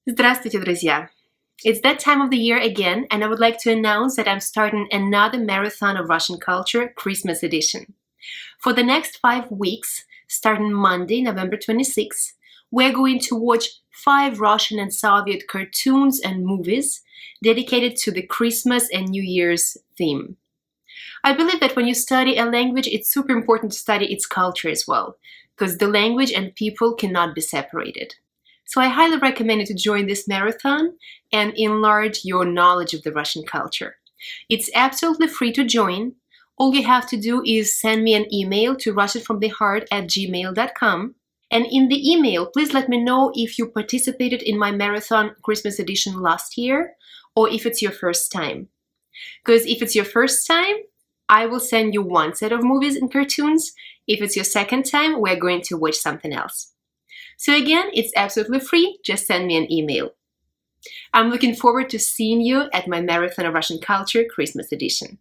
Здравствуйте, друзья! It's that time of the year again, and I would like to announce that I'm starting another marathon of Russian culture, Christmas edition. For the next 5 weeks, starting Monday, November 26th, we're going to watch 5 Russian and Soviet cartoons and movies dedicated to the Christmas and New Year's theme. I believe that when you study a language, it's super important to study its culture as well, because the language and people cannot be separated. So I highly recommend you to join this marathon and enlarge your knowledge of the Russian culture. It's absolutely free to join. All you have to do is send me an email to russianfromtheheart@gmail.com. And in the email, please let me know if you participated in my marathon Christmas edition last year or if it's your first time. Because if it's your first time, I will send you one set of movies and cartoons. If it's your second time, we're going to watch something else. So again, it's absolutely free. Just send me an email. I'm looking forward to seeing you at my Marathon of Russian Culture Christmas edition.